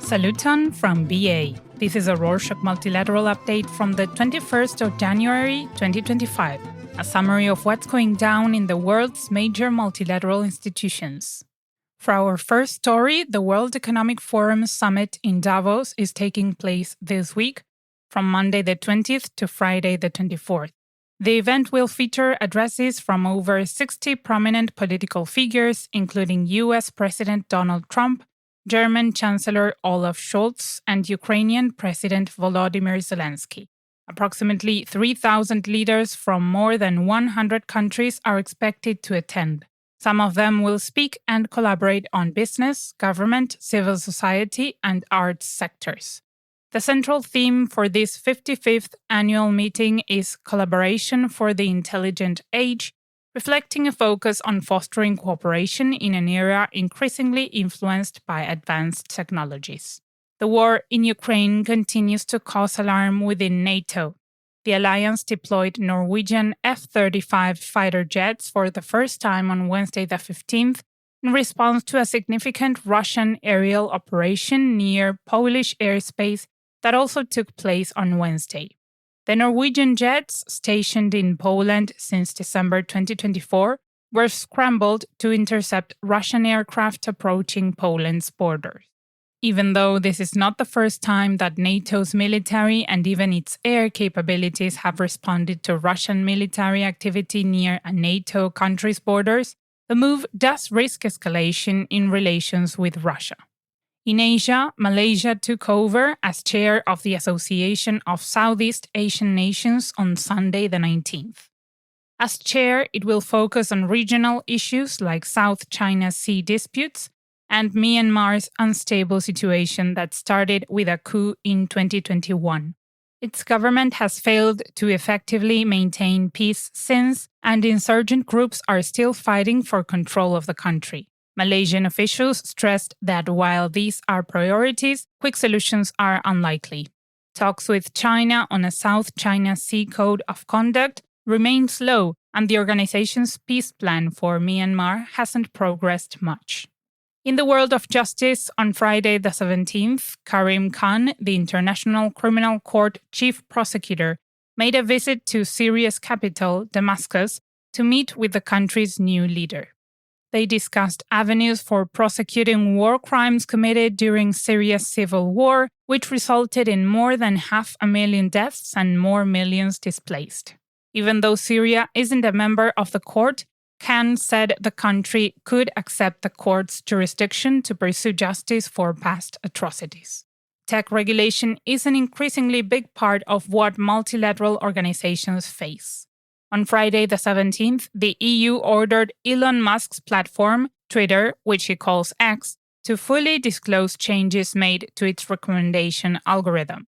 Saluton from BA. This is a Rorschach Multilateral update from the 21st of January 2025, a summary of what's going down in the world's major multilateral institutions. For our first story, the World Economic Forum Summit in Davos is taking place this week, from Monday the 20th to Friday the 24th. The event will feature addresses from over 60 prominent political figures, including US President Donald Trump, German Chancellor Olaf Scholz, and Ukrainian President Volodymyr Zelensky. Approximately 3,000 leaders from more than 100 countries are expected to attend. Some of them will speak and collaborate on business, government, civil society, and arts sectors. The central theme for this 55th annual meeting is Collaboration for the Intelligent Age, reflecting a focus on fostering cooperation in an era increasingly influenced by advanced technologies. The war in Ukraine continues to cause alarm within NATO. The alliance deployed Norwegian F-35 fighter jets for the first time on Wednesday the 15th in response to a significant Russian aerial operation near Polish airspace that also took place on Wednesday. The Norwegian jets, stationed in Poland since December 2024, were scrambled to intercept Russian aircraft approaching Poland's borders. Even though this is not the first time that NATO's military and even its air capabilities have responded to Russian military activity near a NATO country's borders, the move does risk escalation in relations with Russia. In Asia, Malaysia took over as chair of the Association of Southeast Asian Nations on Sunday the 19th. As chair, it will focus on regional issues like South China Sea disputes and Myanmar's unstable situation that started with a coup in 2021. Its government has failed to effectively maintain peace since, and insurgent groups are still fighting for control of the country. Malaysian officials stressed that while these are priorities, quick solutions are unlikely. Talks with China on a South China Sea Code of Conduct remain slow, and the organization's peace plan for Myanmar hasn't progressed much. In the world of justice, on Friday the 17th, Karim Khan, the International Criminal Court chief prosecutor, made a visit to Syria's capital, Damascus, to meet with the country's new leader. They discussed avenues for prosecuting war crimes committed during Syria's civil war, which resulted in more than 500,000 deaths and more millions displaced. Even though Syria isn't a member of the court, Khan said the country could accept the court's jurisdiction to pursue justice for past atrocities. Tech regulation is an increasingly big part of what multilateral organizations face. On Friday the 17th, the EU ordered Elon Musk's platform, Twitter, which he calls X, to fully disclose changes made to its recommendation algorithm.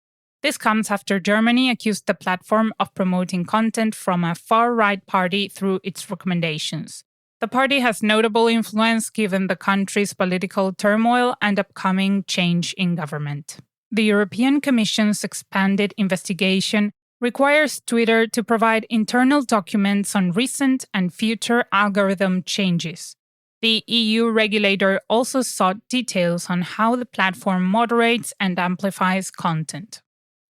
This comes after Germany accused the platform of promoting content from a far-right party through its recommendations. The party has notable influence given the country's political turmoil and upcoming change in government. The European Commission's expanded investigation requires Twitter to provide internal documents on recent and future algorithm changes. The EU regulator also sought details on how the platform moderates and amplifies content.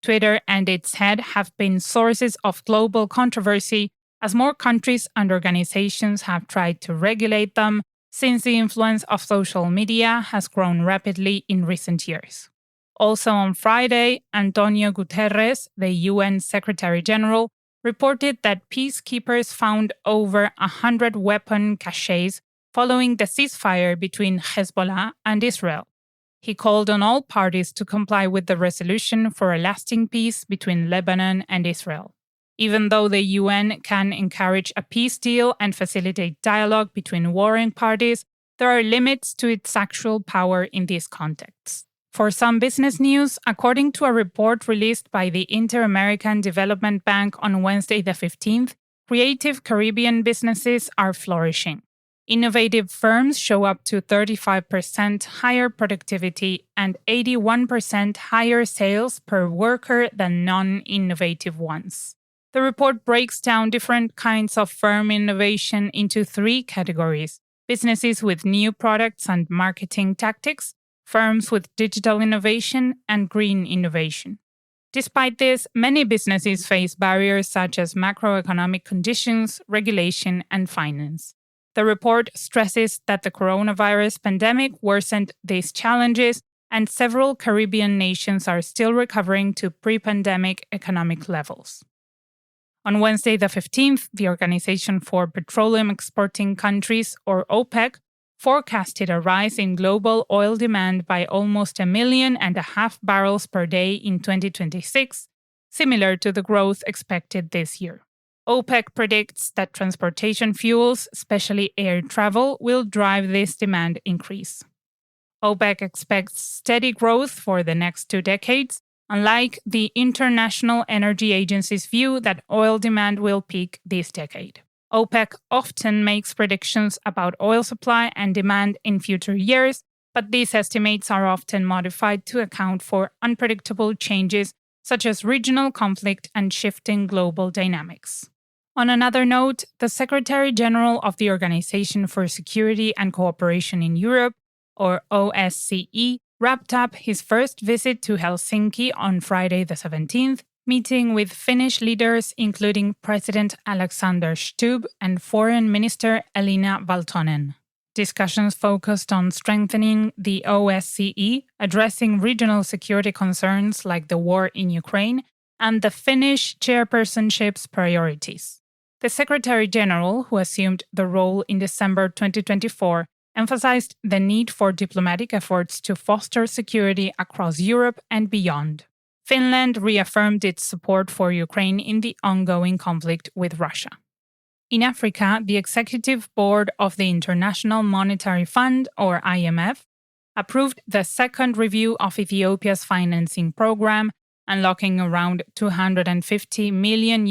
Twitter and its head have been sources of global controversy as more countries and organizations have tried to regulate them since the influence of social media has grown rapidly in recent years. Also on Friday, Antonio Guterres, the UN Secretary General, reported that peacekeepers found over 100 weapon caches following the ceasefire between Hezbollah and Israel. He called on all parties to comply with the resolution for a lasting peace between Lebanon and Israel. Even though the UN can encourage a peace deal and facilitate dialogue between warring parties, there are limits to its actual power in these contexts. For some business news, according to a report released by the Inter-American Development Bank on Wednesday the 15th, creative Caribbean businesses are flourishing. Innovative firms show up to 35% higher productivity and 81% higher sales per worker than non-innovative ones. The report breaks down different kinds of firm innovation into 3 categories: businesses with new products and marketing tactics, firms with digital innovation, and green innovation. Despite this, many businesses face barriers such as macroeconomic conditions, regulation, and finance. The report stresses that the coronavirus pandemic worsened these challenges, and several Caribbean nations are still recovering to pre-pandemic economic levels. On Wednesday the 15th, the Organization for Petroleum Exporting Countries, or OPEC, forecasted a rise in global oil demand by almost 1.5 million barrels per day in 2026, similar to the growth expected this year. OPEC predicts that transportation fuels, especially air travel, will drive this demand increase. OPEC expects steady growth for the next 2 decades, unlike the International Energy Agency's view that oil demand will peak this decade. OPEC often makes predictions about oil supply and demand in future years, but these estimates are often modified to account for unpredictable changes such as regional conflict and shifting global dynamics. On another note, the Secretary General of the Organization for Security and Cooperation in Europe, or OSCE, wrapped up his first visit to Helsinki on Friday the 17th, meeting with Finnish leaders including President Alexander Stubb and Foreign Minister Elina Valtonen. Discussions focused on strengthening the OSCE, addressing regional security concerns like the war in Ukraine, and the Finnish chairpersonship's priorities. The Secretary General, who assumed the role in December 2024, emphasized the need for diplomatic efforts to foster security across Europe and beyond. Finland reaffirmed its support for Ukraine in the ongoing conflict with Russia. In Africa, the Executive Board of the International Monetary Fund, or IMF, approved the second review of Ethiopia's financing program, unlocking around $250 million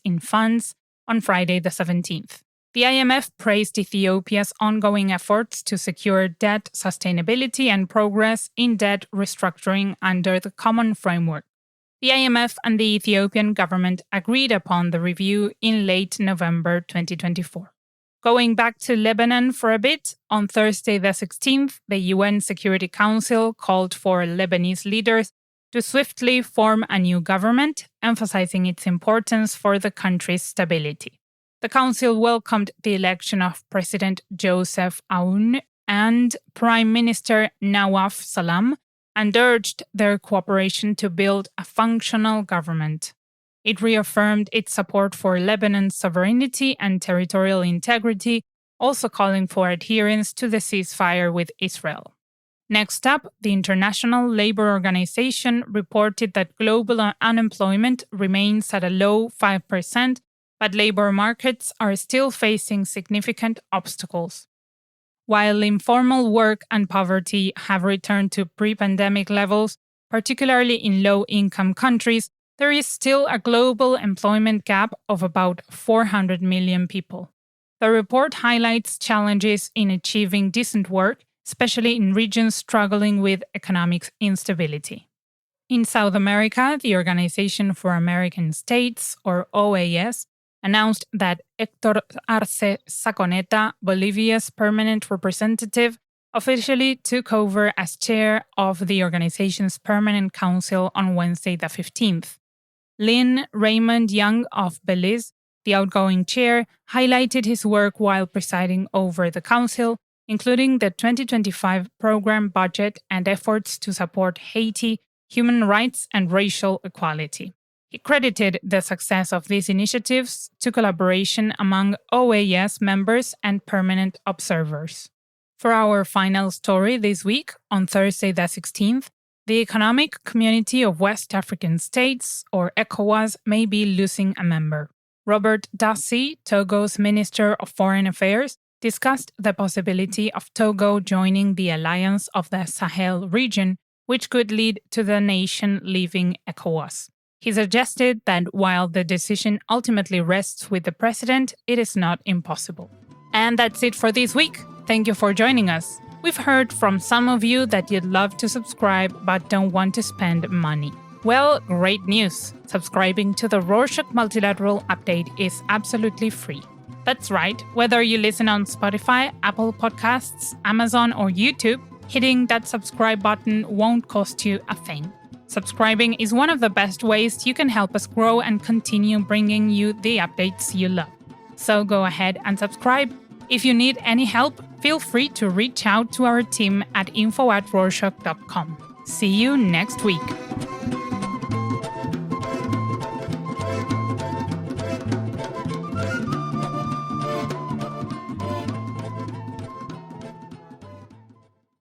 in funds on Friday the 17th. The IMF praised Ethiopia's ongoing efforts to secure debt sustainability and progress in debt restructuring under the Common Framework. The IMF and the Ethiopian government agreed upon the review in late November 2024. Going back to Lebanon for a bit, on Thursday the 16th, the UN Security Council called for Lebanese leaders to swiftly form a new government, emphasizing its importance for the country's stability. The Council welcomed the election of President Joseph Aoun and Prime Minister Nawaf Salam and urged their cooperation to build a functional government. It reaffirmed its support for Lebanon's sovereignty and territorial integrity, also calling for adherence to the ceasefire with Israel. Next up, the International Labour Organization reported that global unemployment remains at a low 5%, but labor markets are still facing significant obstacles. While informal work and poverty have returned to pre-pandemic levels, particularly in low-income countries, there is still a global employment gap of about 400 million people. The report highlights challenges in achieving decent work, especially in regions struggling with economic instability. In South America, the Organization for American States, or OAS, announced that Héctor Arce Saconeta, Bolivia's permanent representative, officially took over as chair of the organization's Permanent Council on Wednesday the 15th. Lynn Raymond Young of Belize, the outgoing chair, highlighted his work while presiding over the council, including the 2025 program budget and efforts to support Haiti, human rights, and racial equality. He credited the success of these initiatives to collaboration among OAS members and permanent observers. For our final story this week, on Thursday the 16th, the Economic Community of West African States, or ECOWAS, may be losing a member. Robert Dassey, Togo's Minister of Foreign Affairs, discussed the possibility of Togo joining the Alliance of the Sahel region, which could lead to the nation leaving ECOWAS. He suggested that while the decision ultimately rests with the president, it is not impossible. And that's it for this week. Thank you for joining us. We've heard from some of you that you'd love to subscribe but don't want to spend money. Well, great news! Subscribing to the Rorschach Multilateral Update is absolutely free. That's right, whether you listen on Spotify, Apple Podcasts, Amazon, or YouTube, hitting that subscribe button won't cost you a thing. Subscribing is one of the best ways you can help us grow and continue bringing you the updates you love. So go ahead and subscribe. If you need any help, feel free to reach out to our team at info@rorschach.com. See you next week.